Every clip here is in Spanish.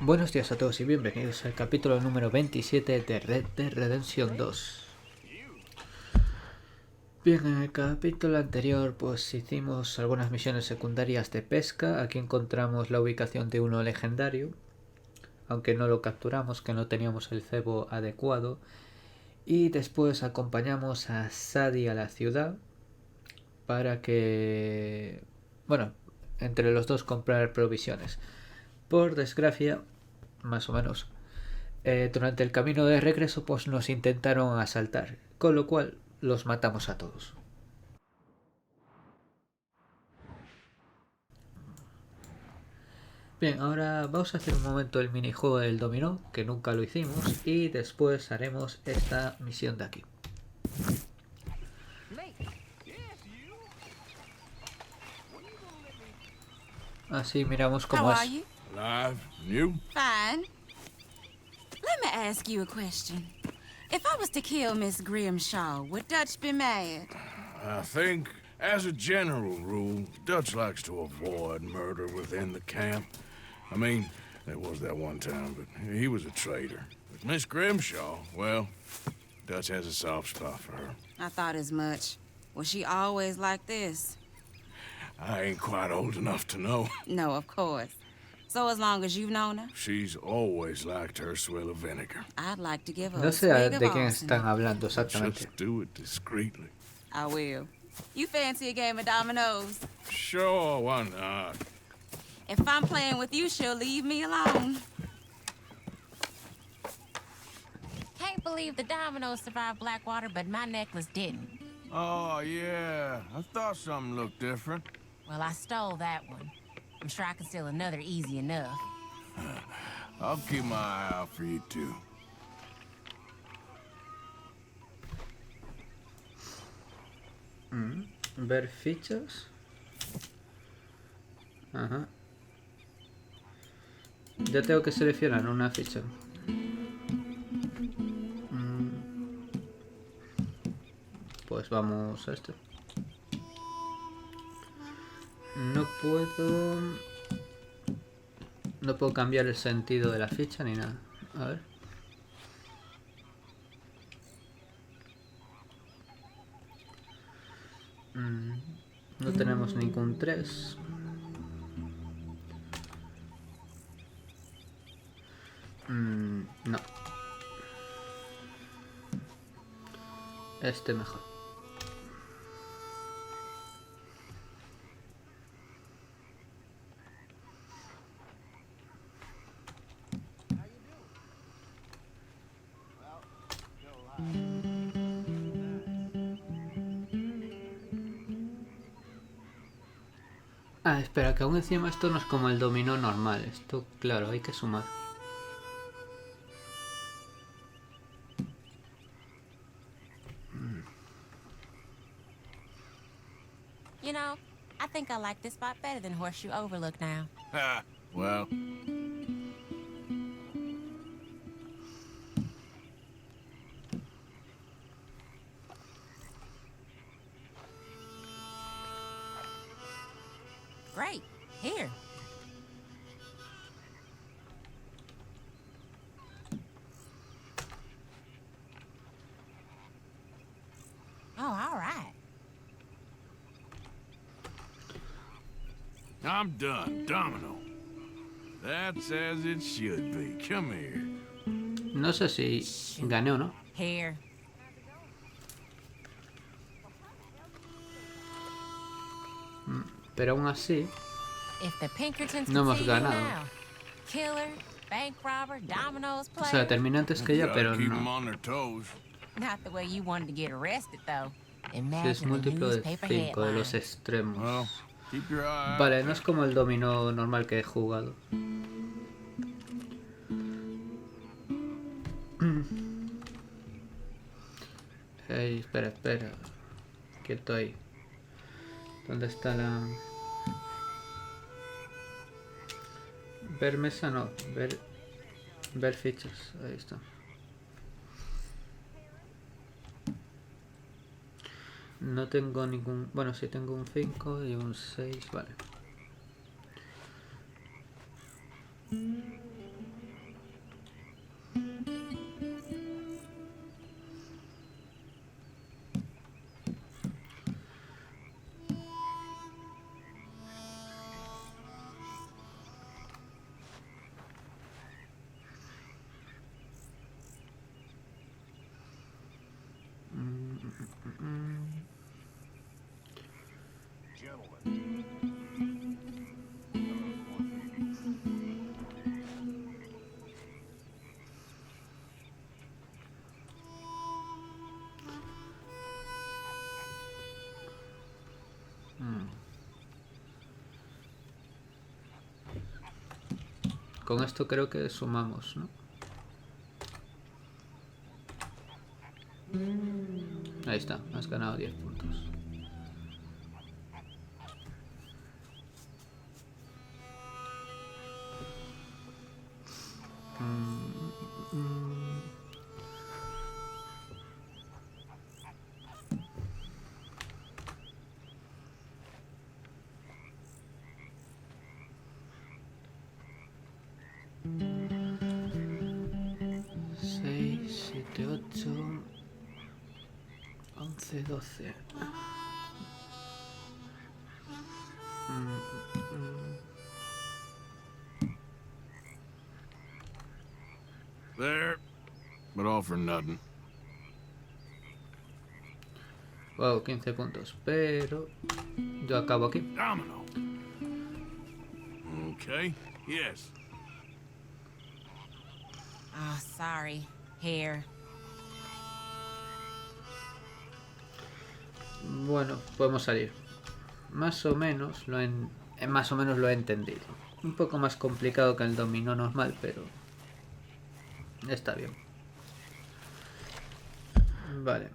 Buenos días a todos y bienvenidos al capítulo número 27 de Red Dead Redemption 2. Bien, en el capítulo anterior pues hicimos algunas misiones secundarias de pesca. Aquí encontramos la ubicación de uno legendario, aunque no lo capturamos, que no teníamos el cebo adecuado. Y después acompañamos a Sadie a la ciudad para que, bueno, entre los dos comprar provisiones. Por desgracia, más o menos, durante el camino de regreso pues nos intentaron asaltar, con lo cual los matamos a todos. Bien, ahora vamos a hacer un momento el minijuego del dominó, que nunca lo hicimos, y después haremos esta misión de aquí. Así miramos cómo es. Alive, you? Fine. Let me ask you a question. If I was to kill Miss Grimshaw, would Dutch be mad? I think, as a general rule, Dutch likes to avoid murder within the camp. I mean, there was that one time, but he was a traitor. But Miss Grimshaw, well, Dutch has a soft spot for her. I thought as much. Was she always like this? I ain't quite old enough to know. No, of course. So as long as you've known her? She's always liked her swill of vinegar. I'd like to give her No a sé swig of de quién Austin. están hablando exactamente. Just do it discreetly. I will. You fancy a game of dominoes? Sure, why not? If I'm playing with you, she'll leave me alone. Can't believe the dominoes survived Blackwater, but my necklace didn't. Oh, yeah. I thought something looked different. Well, I stole that one. I'm sure I can steal another easy enough. I'll keep my eye out for you, too. Ver fichas. Ajá. Ya tengo que seleccionar una ficha. Pues vamos a este. No puedo cambiar el sentido de la ficha ni nada. A ver. No tenemos ningún 3. No. Este mejor. Ah, espera, que aún encima esto no es como el dominó normal. Esto, claro, hay que sumar. You know, I think I like this spot better than Horseshoe Overlook now. Ha! Well, Great. Here. Oh, all right. I'm done. Domino. That's as it should be. Come here. No sé si gané o no. Here. Pero aún así, If the Pinkertons no could hemos see you ganado. now. Killer, bank robber, dominoes O sea, player. terminé antes que ella, Gotta pero keep 'em no. on their toes. Not the way you wanted to get arrested, though. Si es Imagine a múltiplo de newspaper 5 de los headline. extremos. Well, keep your eye out. Vale, no es como el dominó normal que he jugado. Hey, espera. Quieto ahí. ¿Dónde está la...? Ver mesa no, ver fichas. Ahí está. No tengo ningún... Bueno, sí tengo un 5 y un 6, vale. Con esto creo que sumamos, ¿no? Ahí está, has ganado 10 puntos. Seis, 7, 8, 11, 12. There, but all for nothing. Wow, 15 puntos, pero yo acabo aquí. Domino. Okay, yes. Oh, sorry. Here. Bueno, podemos salir. Más o menos lo he entendido. Un poco más complicado que el dominó normal, pero está bien. Vale.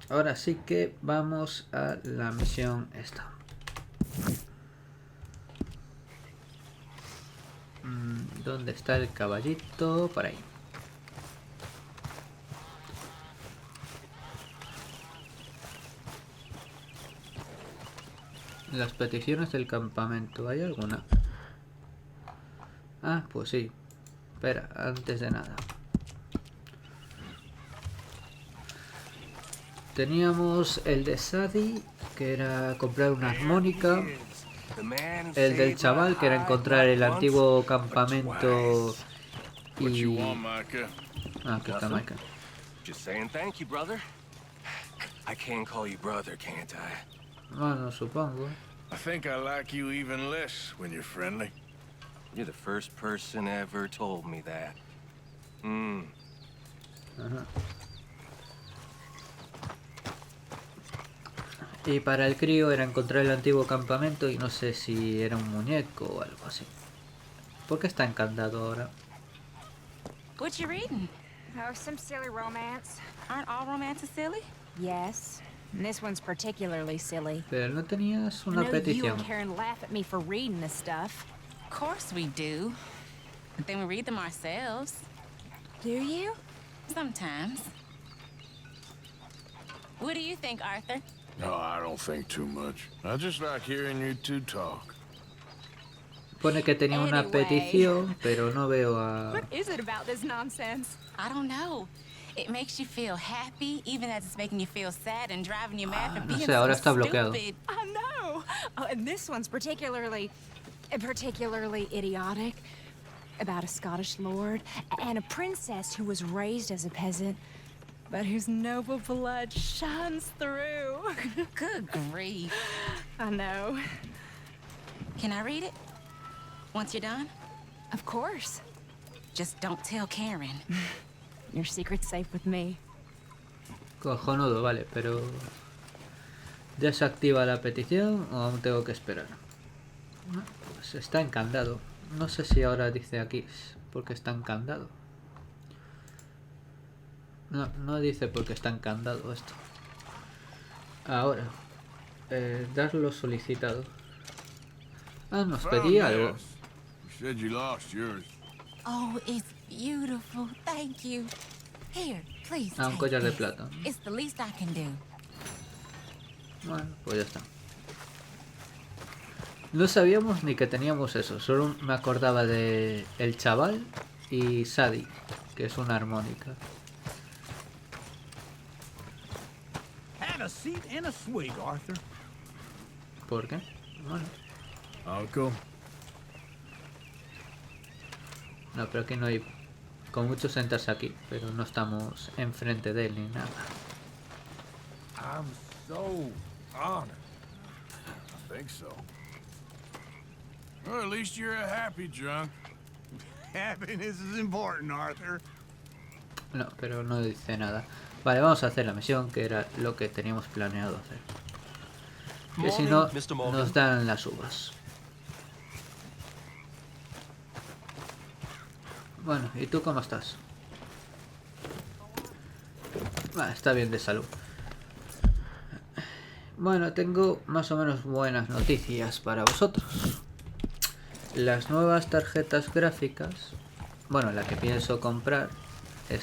Ahora sí que vamos a la misión esta. ¿Dónde está el caballito? Por ahí. Las peticiones del campamento, ¿hay alguna? Ah, pues sí. Espera, antes de nada. Teníamos el de Sadie, que era comprar una armónica. El del chaval, que era encontrar el antiguo campamento. Y... Ah, aquí está Micah. Just saying thank you, brother. I can call you brother, can't I? Bueno, supongo. I think I like you even less when you're friendly. You're the first person ever told me that. Ajá. Y para el crío era encontrar el antiguo campamento y no sé si era un muñeco o algo así. ¿Por qué está encandado ahora? What you reading? Oh, some silly romance. Aren't all romances silly? Yes. And this one's particularly silly. Pero no tenías I una know you petición. and Karen laugh at me for reading this stuff. Of course we do. But then we read them ourselves. Do you? Sometimes. What do you think, Arthur? No, I don't think too much. I just like hearing you two talk. Pone que tenía una Anyway. petición, pero no veo a... What is it about this nonsense? I don't know. It makes you feel happy, even as it's making you feel sad and driving you mad for no being sé, ahora so está bloqueado. stupid. I know. Oh, and this one's particularly idiotic. About a Scottish lord and a princess who was raised as a peasant, but whose noble blood shines through. Good grief. I know. Can I read it? Once you're done? Of course. Just don't tell Karen. Your secret's safe with me. Cojonudo, vale, pero... ¿Ya se activa la petición o aún tengo que esperar? No, pues está encandado. No sé si ahora dice aquí porque está encandado. No, no dice porque está encandado esto. Ahora, dar lo solicitado. Ah, nos pedía algo. You said you lost yours. Oh, it's beautiful. Thank you. Here, please. Ah, un take collar de this. plata. It's the least I can do. Bueno, pues ya está. No sabíamos ni que teníamos eso. Solo me acordaba de el chaval y Sadie, que es una armónica. Have a seat and a swig, Arthur. ¿Por qué? Bueno, Uncle? no, pero aquí no hay... Con mucho sentarse aquí, pero no estamos enfrente de él ni nada. I'm so honored. I think so. Well, at least you're a happy drunk. Happiness is important, Arthur. No, pero no dice nada. Vale, vamos a hacer la misión, que era lo que teníamos planeado hacer. Que si no, nos dan las uvas. Bueno, ¿y tú cómo estás? Está bien de salud. Bueno, tengo más o menos buenas noticias para vosotros. Las nuevas tarjetas gráficas, bueno, la que pienso comprar,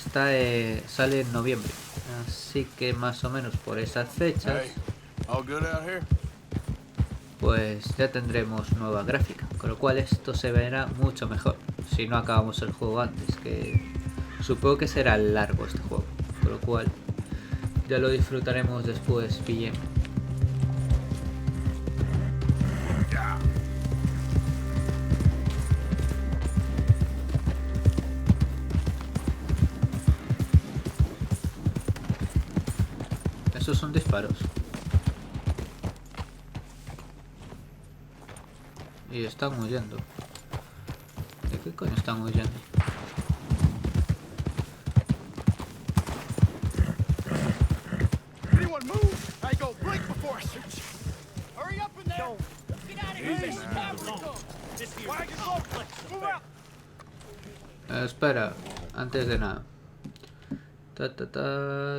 sale en noviembre. Así que más o menos por esas fechas, pues ya tendremos nueva gráfica. Con lo cual esto se verá mucho mejor. Si no acabamos el juego antes, que supongo que será largo este juego. Con lo cual ya lo disfrutaremos después bien. Esos son disparos. Y están huyendo. ¿De qué coño están huyendo? Espera, antes de nada.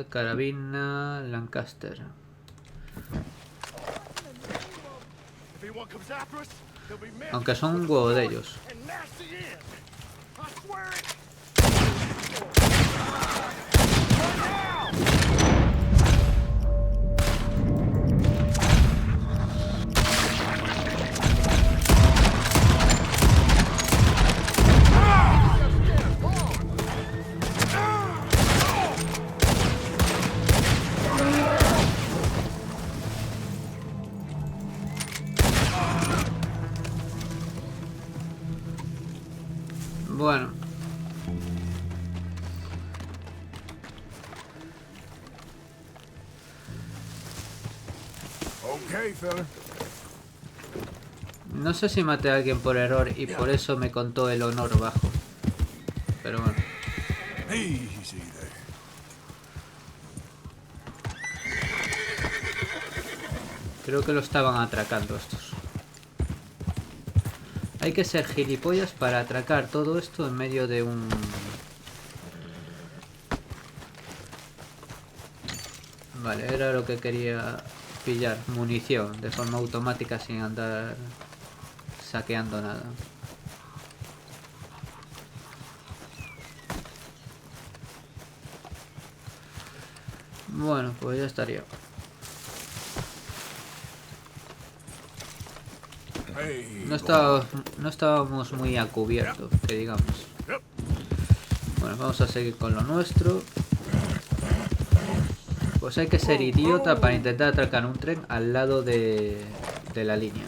Carabina Lancaster. Aunque son un huevo de ellos. Bueno. No sé si maté a alguien por error y por eso me contó el honor bajo. Pero bueno. Creo que lo estaban atracando estos. Hay que ser gilipollas para atracar todo esto en medio de un... Vale, era lo que quería pillar. Munición de forma automática sin andar saqueando nada. Bueno, pues ya estaría. No estábamos muy a cubierto, que digamos. Bueno, vamos a seguir con lo nuestro. Pues hay que ser idiota para intentar atracar un tren al lado de la línea.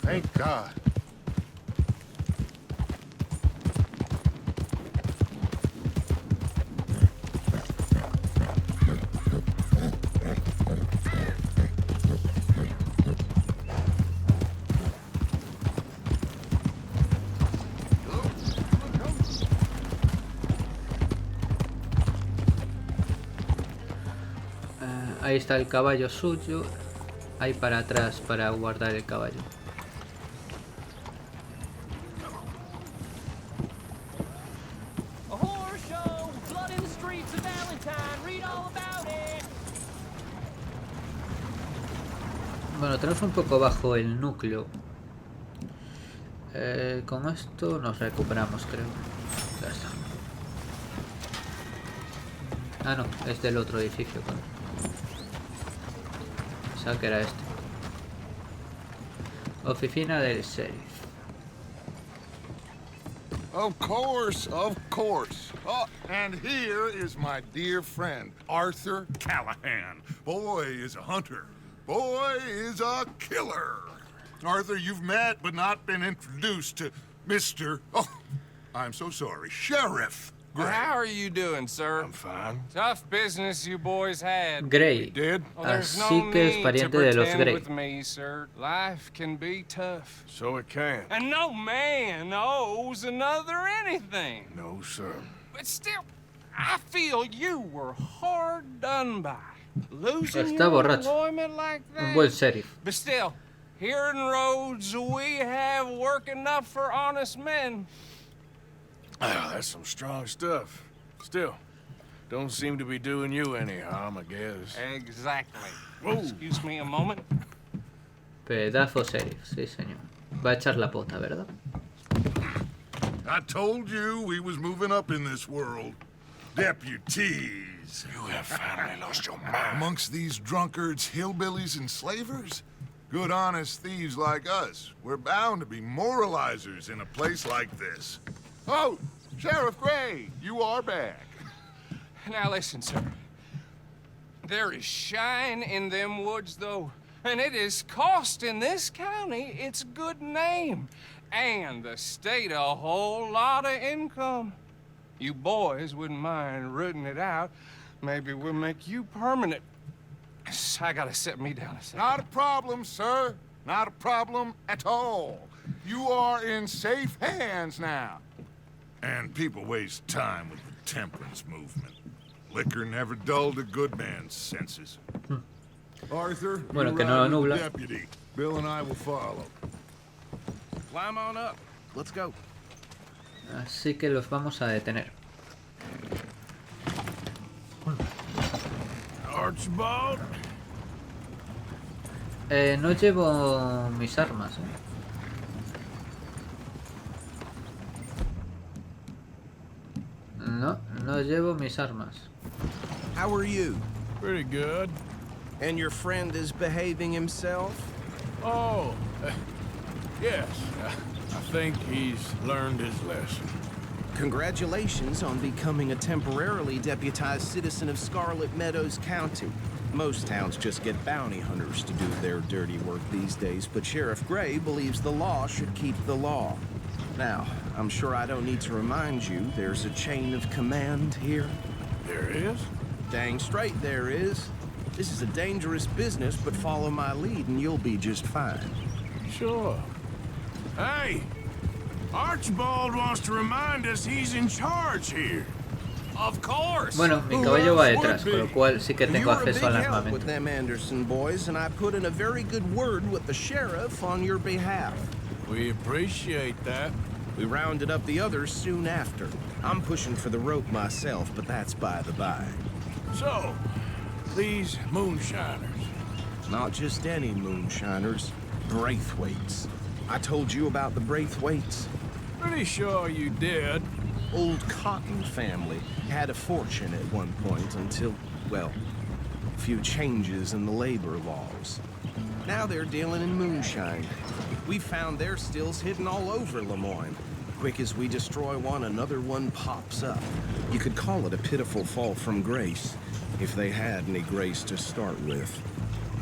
Thank God. Ahí está el caballo suyo. Ahí para atrás para guardar el caballo. Bueno, tenemos un poco bajo el núcleo. Con esto nos recuperamos, creo. Ya está. Ah, no, es del otro edificio. Pensaba que era este. Oficina del sheriff. Of course, of course. Oh, and here is my dear friend, Arthur Callahan. Boy is a hunter. Boy is a killer. Arthur, you've met but not been introduced to Mr. Oh, I'm so sorry, Sheriff How are you doing, sir? I'm fine. Tough business you boys had. Grey. Did? Well, there's no Así que es need pariente to de los pretend Grey. with me, sir. Life can be tough. So it can. And no man owes another anything. No, sir. But still, I feel you were hard done by. Losing Está your borracho. employment like Un that. buen sheriff. But still, here in Rhodes, we have work enough for honest men. Ah, that's some strong stuff. Still, don't seem to be doing you any harm, I guess. Exactly. Whoa. Excuse me a moment. Pedazo sheriff, sí señor. Va a echar la pota, ¿verdad? I told you we was moving up in this world. Deputies. You have finally lost your mind. Amongst these drunkards, hillbillies, and slavers? Good, honest thieves like us. We're bound to be moralizers in a place like this. Oh, Sheriff Gray, you are back. Now listen, sir. There is shine in them woods, though, and it is costing this county its good name, and the state a whole lot of income. You boys wouldn't mind rooting it out. Maybe we'll make you permanent. I gotta sit me down a second. Not a problem, sir. Not a problem at all. You are in safe hands now. And people waste time with the temperance movement. Liquor never dulled a good man's senses. Arthur, Bueno, you que no ride lo with the nubla. deputy. Bill and I will follow. Climb on up. Let's go. Así que los vamos a detener. Archibald? No llevo mis armas, No llevo mis armas. How are you? Pretty good. And your friend is behaving himself? Oh, yes. I think he's learned his lesson. Congratulations on becoming a temporarily deputized citizen of Scarlet Meadows County. Most towns just get bounty hunters to do their dirty work these days, but Sheriff Gray believes the law should keep the law. Now, I'm sure I don't need to remind you there's a chain of command here. There is? Dang straight there is. This is a dangerous business, but follow my lead and you'll be just fine. Sure. Hey! Archibald wants to remind us he's in charge here. Of course. Bueno, mi caballo va detrás, con lo cual sí que You tengo were a big acceso al help with armamento. them Anderson boys, and I put in a very good word with the sheriff on your behalf. We appreciate that. We rounded up the others soon after. I'm pushing for the rope myself, but that's by the by. So, these moonshiners. Not just any moonshiners, Braithwaites. I told you about the Braithwaites. Pretty sure you did. Old Cotton family had a fortune at one point until, well, a few changes in the labor laws. Now they're dealing in moonshine. We've found their stills hidden all over Lemoyne. Quick as we destroy one, another one pops up. You could call it a pitiful fall from grace, if they had any grace to start with.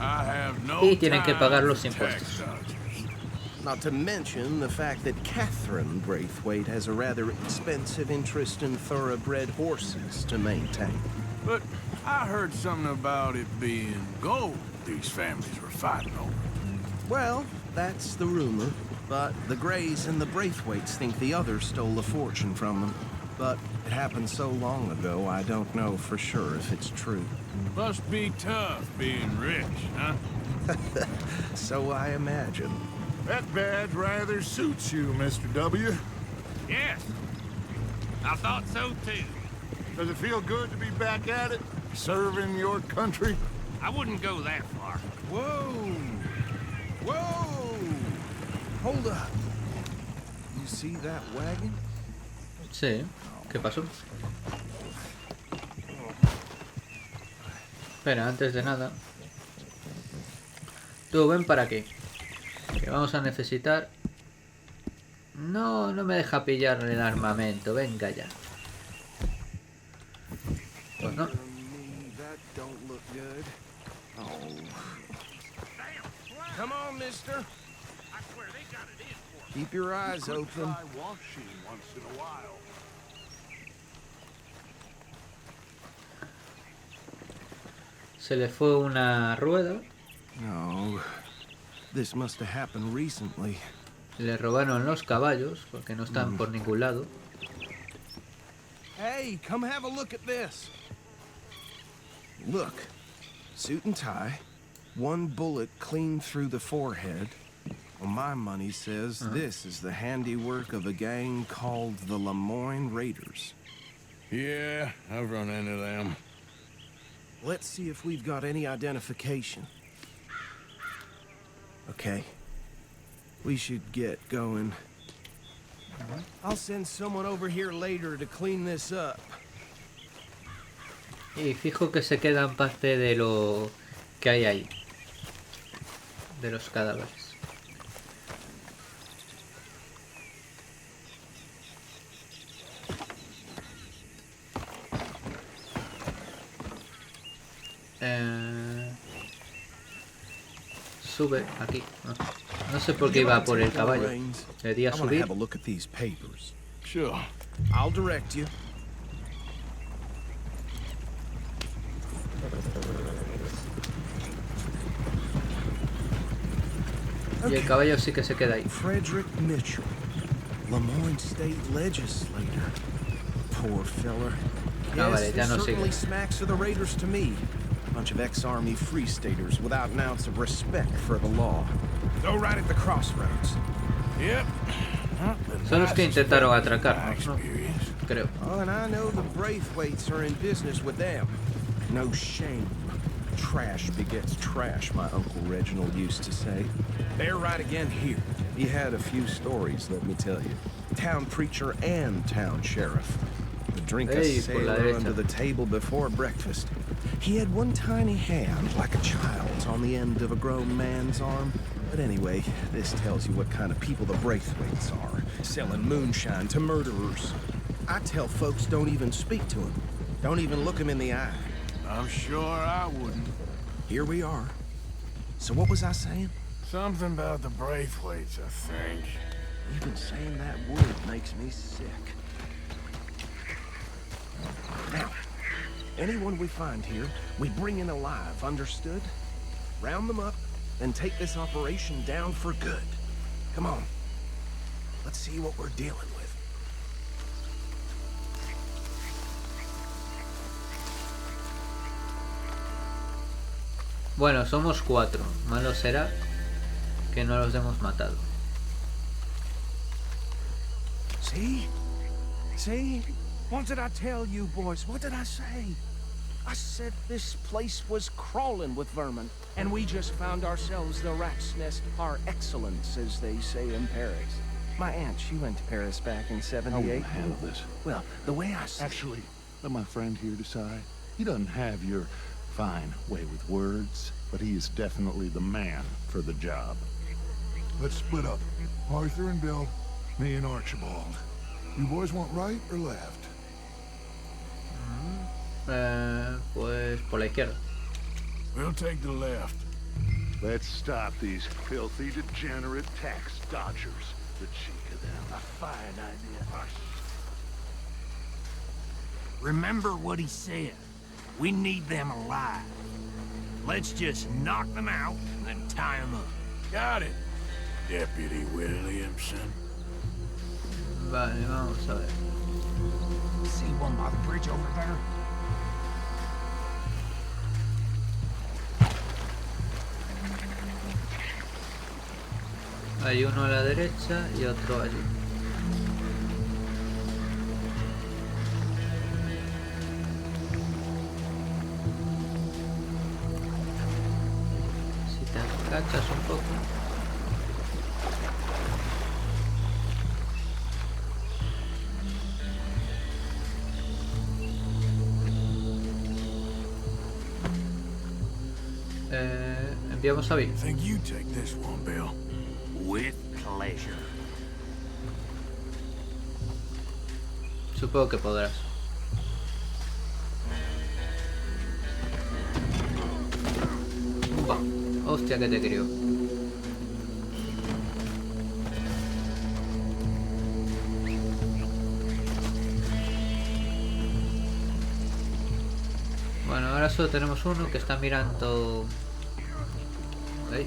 I have no Y tienen que pagar time los for tax impuestos. dodgers. Not to mention the fact that Catherine Braithwaite has a rather expensive interest in thoroughbred horses to maintain. But I heard something about it being gold these families were fighting over. Well, that's the rumor. But the Greys and the Braithwaites think the others stole a fortune from them. But it happened so long ago, I don't know for sure if it's true. Must be tough being rich, huh? So I imagine. That badge rather suits you, Mr. W. Yes. I thought so too. Does it feel good to be back at it? Serving your country? I wouldn't go that far. Whoa! Whoa! Hold up. You see that wagon? Sí, ¿qué pasó? Espera, antes de nada. Tú ven para aquí. Que vamos a necesitar. No me deja pillar el armamento. Venga ya. Pues no. That don't look good. Oh. Come on, mister. I swear they got it in for me. Keep your eyes open. Washing once in a while. se le fue una rueda. No, this must have happened recently. Le robaron los caballos porque no están por ningún lado. Hey, come have a look at this. Look, suit and tie, one bullet clean through the forehead. Well, my money says this is the handiwork of a gang called the Lemoyne Raiders. Yeah, I've run into them. Let's see if we've got any identification. Okay. We should get going. I'll send someone over here later to clean this up. Y fijo que se quedan parte de lo que hay ahí. De los cadáveres. Sube aquí. No sé por qué iba por el caballo. Le di a subir. Sure. I'll direct you. Y el caballo sí que se queda ahí. Frederick Mitchell, Lemoyne State Legislator. Poor feller. Vale, ya no certainly sigue. smacks of the Raiders to me. Bunch of ex-army free staters without an ounce of respect for the law. Go right at the crossroads. Yep. Son los que intentaron atracarnos, ¿no? Creo. Oh, and I know the Braithwaites are in business with them. No shame. Trash begets trash, my Uncle Reginald used to say. They're right again here. He had a few stories, let me tell you. Town preacher and town sheriff. Would drink a sailor under the table before breakfast. He had one tiny hand, like a child's, on the end of a grown man's arm. But anyway, this tells you what kind of people the Braithwaites are. Selling moonshine to murderers. I tell folks don't even speak to him. Don't even look him in the eye. I'm sure I wouldn't. Here we are. So what was I saying? Something about the Braithwaites, I think. Even saying that word makes me sick. Now, anyone we find here, we bring in alive, understood? Round them up, then take this operation down for good. Come on. Let's see what we're dealing with. Bueno, somos 4. Malo será que no los hemos matado. See? See? What did I tell you, boys? What did I say? I said this place was crawling with vermin, and we just found ourselves the rat's nest par excellence, as they say in Paris. My aunt, she went to Paris back in '78. How will you handle this? Well, the way I see Actually, let my friend here decide. He doesn't have your fine way with words, but he is definitely the man for the job. Let's split up. Arthur and Bill, me and Archibald. You boys want right or left? Pues por la izquierda. We'll take the left. Let's stop these filthy, degenerate tax dodgers. The cheek of them. A fine idea. Remember what he said. We need them alive. Let's just knock them out and then tie them up. Got it, Deputy Williamson. Vale, vamos a ver. See one by the bridge over there? Hay uno a la derecha y otro allí. Si te agachas un poco. Enviamos a Bill. Think you take this one, Bill. With pleasure. Supongo que podrás. Upa, hostia que te crió. Bueno, ahora solo tenemos uno que está mirando... ¿Ahí?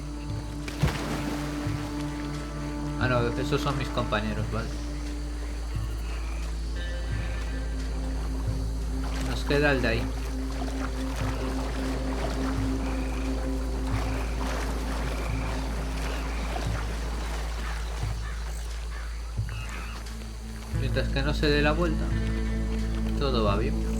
Ah, no, esos son mis compañeros, vale. Nos queda el de ahí. Mientras que no se dé la vuelta, todo va bien.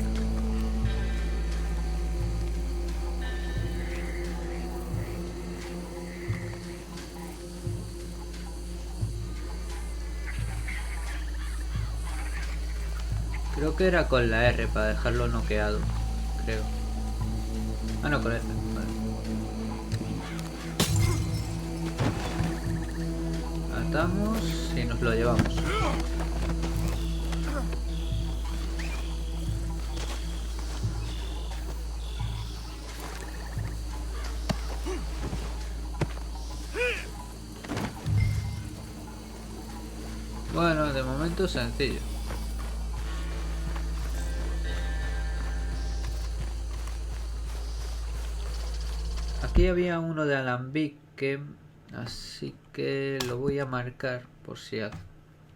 Creo que era con la R para dejarlo noqueado, creo. Ah, no, con la R, vale. Atamos y nos lo llevamos. Bueno, de momento sencillo. Aquí había uno de alambique, así que lo voy a marcar por si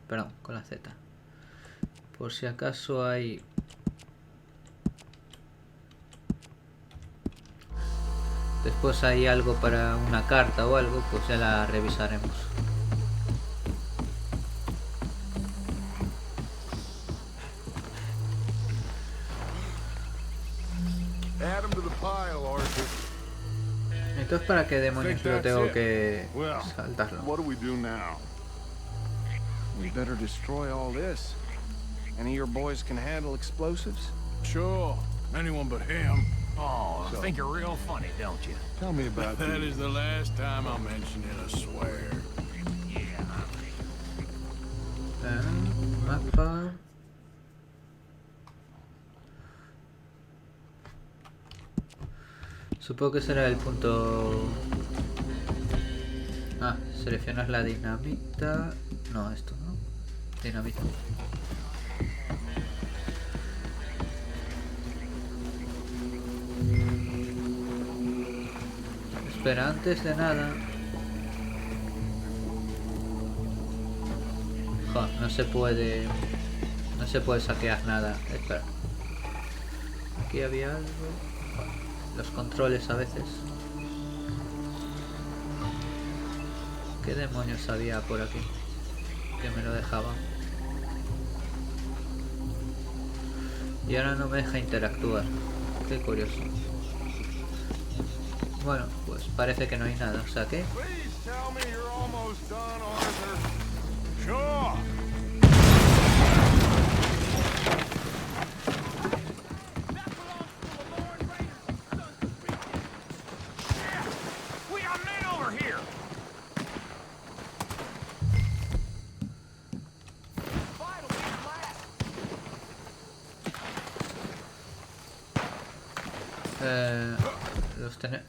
perdón, con la Z. Por si acaso hay... Después hay algo para una carta o algo, pues ya la revisaremos. Entonces, ¿para qué demonios lo tengo que saltarlo? What do we do now? We better destroy all this. Any of your boys can handle explosives? Sure, anyone but him. Oh, I think you're real funny, don't you? Tell me about That is the last time I mentioned it, I swear. Mapa. Supongo que será el punto... Ah, seleccionas la dinamita... No, esto no. Dinamita. Espera, antes de nada... Jo, no se puede... No se puede saquear nada. Espera. Aquí había algo... Los controles a veces. ¿Qué demonios había por aquí? Que me lo dejaba. Y ahora no me deja interactuar. Qué curioso. Bueno, pues parece que no hay nada. O sea que...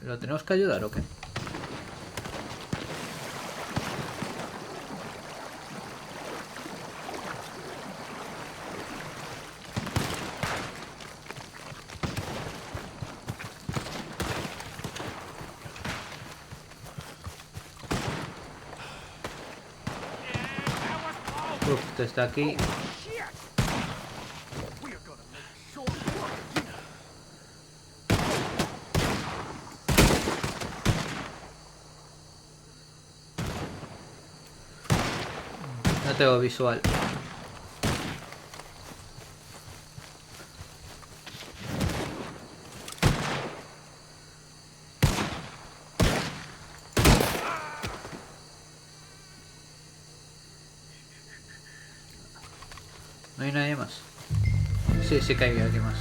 ¿Lo tenemos que ayudar o qué? Uf, está aquí. No tengo visual. No hay nadie más. Sí, sí que hay alguien más.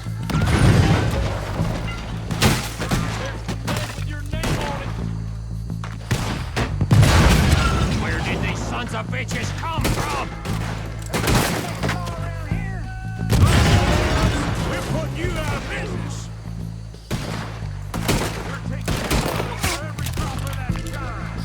Where did these sons of bitches come from? We're putting you out of business. We're taking every drop of that shine.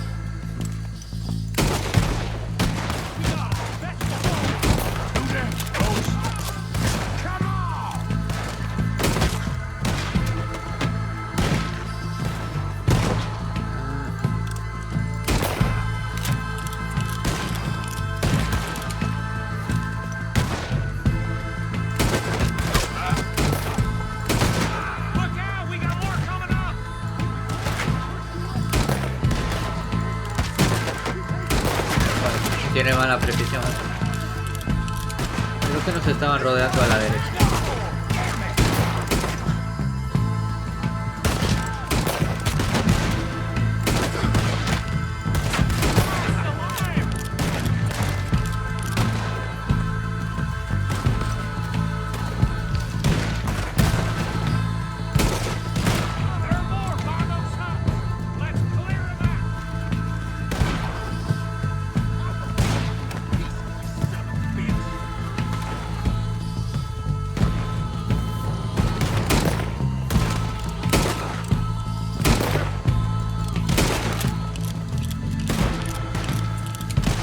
mala precisión. Creo que nos estaban rodeando a la derecha.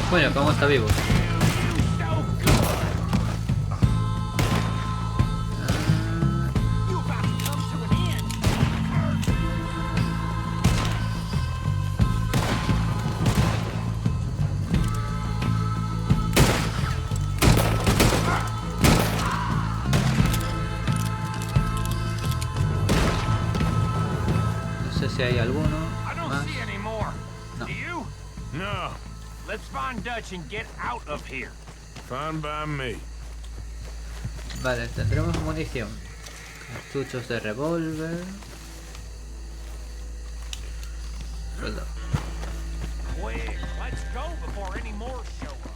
Coño, ¿cómo está vivo? No sé si hay alguno más. No. Let's find Dutch and get out of here. Fine by me. Vale, tendremos munición. Cartuchos de revólver. Soldado. Quick, let's go before any more show up.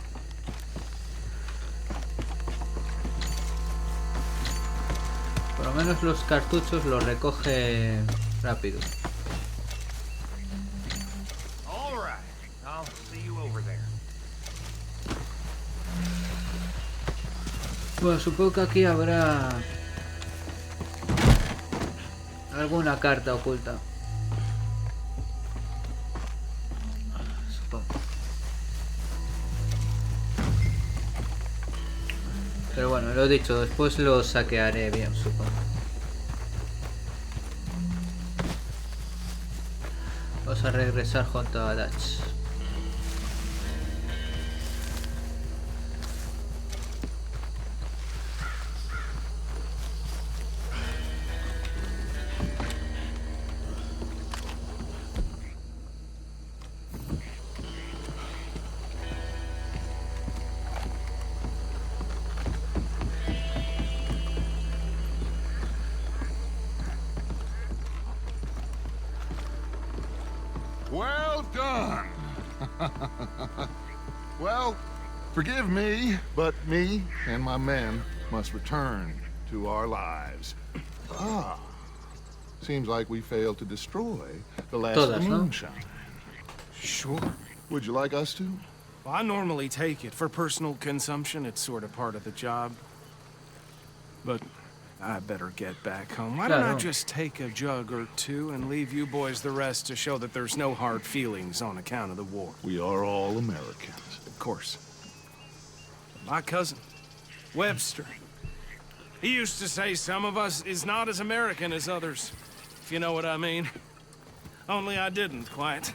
Por lo menos los cartuchos los recoge rápido. Bueno, supongo que aquí habrá alguna carta oculta. Supongo. Pero bueno, lo dicho, después lo saquearé bien, supongo. Vamos a regresar junto a Dutch. Well done. Well, forgive me, but me and my men must return to our lives. Ah, seems like we failed to destroy the last Todas, ¿no? moonshine. Sure. Would you like us to? Well, I normally take it for personal consumption. It's sort of part of the job. But I better get back home. Why don't I just take a jug or two and leave you boys the rest to show that there's no hard feelings on account of the war? We are all Americans. Of course. My cousin, Webster, he used to say some of us is not as American as others, if you know what I mean. Only I didn't quite.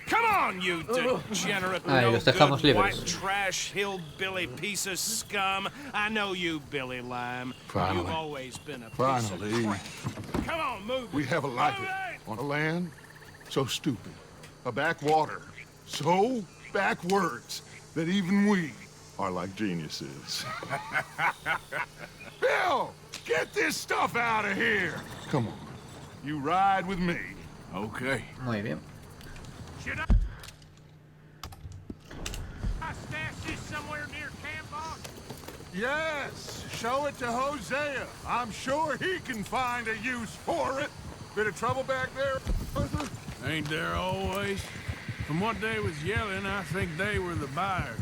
Come on, you degenerate, no good, white trash, hillbilly piece of scum. I know you, Billy Lime. Finally. You've always been a Finally. piece of crap. Come on, move. We have a life on a land so stupid, a backwater so backwards that even we are like geniuses. Bill, get this stuff out of here. Come on, you ride with me. Okay. Muy bien. Should I stash this somewhere near camp, boss? Yes, show it to Hosea. I'm sure he can find a use for it. Bit of trouble back there, Arthur? Ain't there always? From what they was yelling, I think they were the buyers.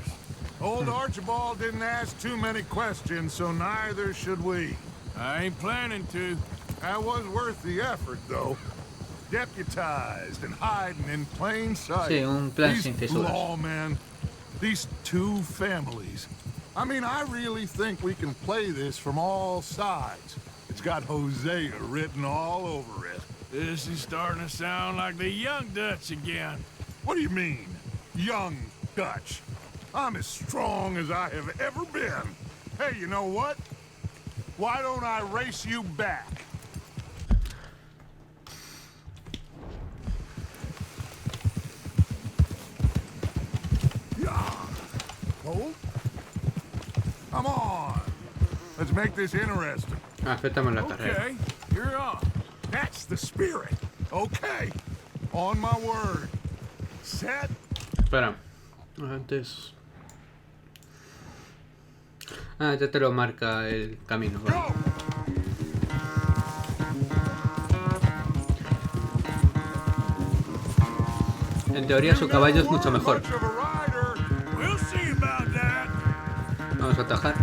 Old Archibald didn't ask too many questions, so neither should we. I ain't planning to. That was worth the effort, though. Deputized and hiding in plain sight. Sí, un plan sin These fisuras. lawmen, these two families. I mean, I really think we can play this from all sides. It's got Hosea written all over it. This is starting to sound like the young Dutch again. What do you mean, young Dutch? I'm as strong as I have ever been. Hey, you know what? Why don't I race you back? cold? Come on. Let's make this interesting. Aceptamos la carrera. Okay, you're on. That's the spirit. Okay. On my word. Set. Espera. Antes. Ah, ya te lo marca el camino. Vale. Go. En teoría su caballo es mucho mejor. We'll see about that. Vamos a atajar.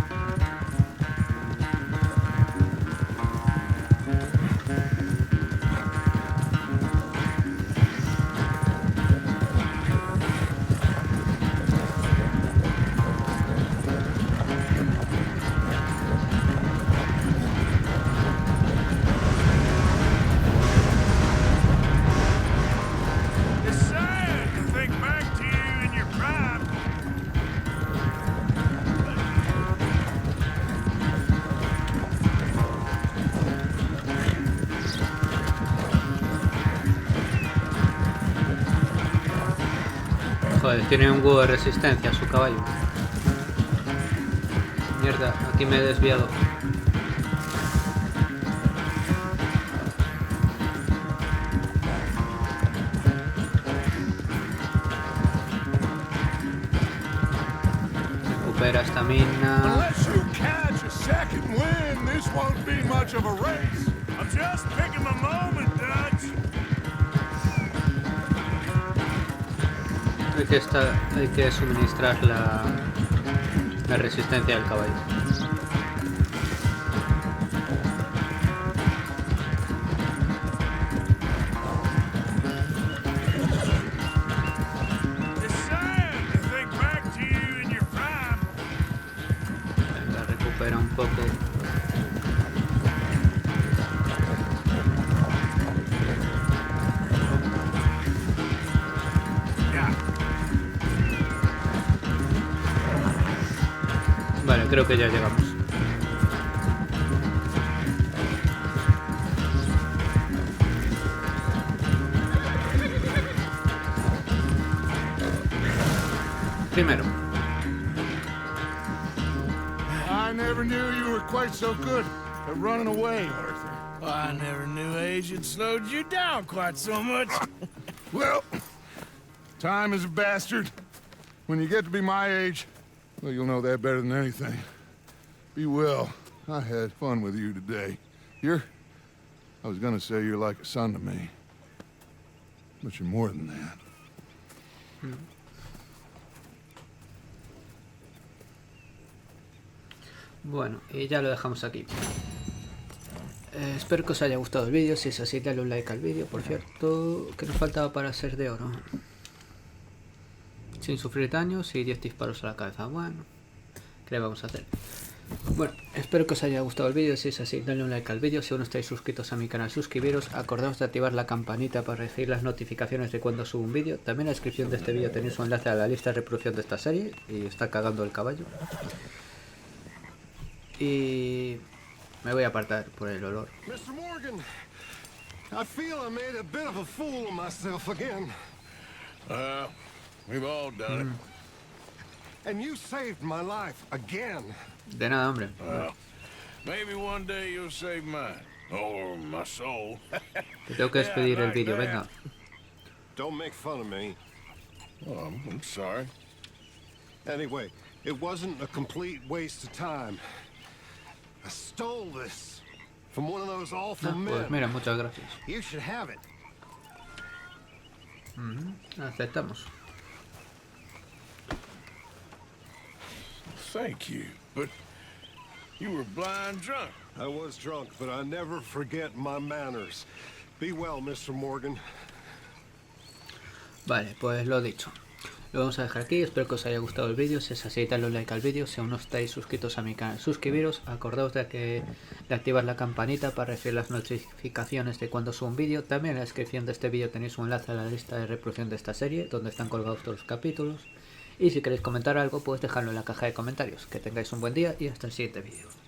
Joder, tiene un huevo de resistencia su caballo. Mierda, aquí me he desviado. Recupera estamina. Unless you catch a second wind, this won't be much of a race. I'm just picking my moment, Dutch. Hay que suministrar la resistencia del caballo. Venga, recupera un poco. Vale, creo que ya llegamos. Primero. I never knew you were quite so good at running away, Arthur. I never knew age had slowed you down quite so much. Well, time is a bastard. When you get to be my age, well, you'll know that better than anything. Be well. I had fun with you today. I was gonna say you're like a son to me. But you're more than that. Bueno, y ya lo dejamos aquí. Espero que os haya gustado el vídeo. Si es así, dale un like al vídeo. Por cierto, que nos faltaba para ser de oro. Sin sufrir daños y 10 disparos a la cabeza. Bueno, ¿qué le vamos a hacer? Bueno, espero que os haya gustado el vídeo. Si es así, dale un like al vídeo. Si aún no estáis suscritos a mi canal, suscribiros. Acordaos de activar la campanita para recibir las notificaciones de cuando subo un vídeo. También en la descripción de este vídeo tenéis un enlace a la lista de reproducción de esta serie. Y está cagando el caballo. Y me voy a apartar por el olor. Mr. Morgan, I feel I made a bit of a fool of myself again. We've all done it. And you saved my life again. De nada, hombre. Maybe one day you'll save mine. Or my soul. Te tengo que despedir el vídeo, venga. Don't make fun of me. Oh, I'm sorry. Anyway, it wasn't a complete waste of time. I stole this from one of those awful men. Pues mira, muchas gracias. You should have it. Aceptamos. Thank you, but you were blind drunk. I was drunk, but I never forget my manners. Be well, Mr. Morgan. Vale, pues lo dicho. Lo vamos a dejar aquí. Espero que os haya gustado el vídeo. Si es así, dadle un like al vídeo. Si aún no estáis suscritos a mi canal, suscribiros. Acordaos de activar la campanita para recibir las notificaciones de cuando subo un vídeo. También en la descripción de este vídeo tenéis un enlace a la lista de reproducción de esta serie, donde están colgados todos los capítulos. Y si queréis comentar algo, pues dejadlo en la caja de comentarios. Que tengáis un buen día y hasta el siguiente vídeo.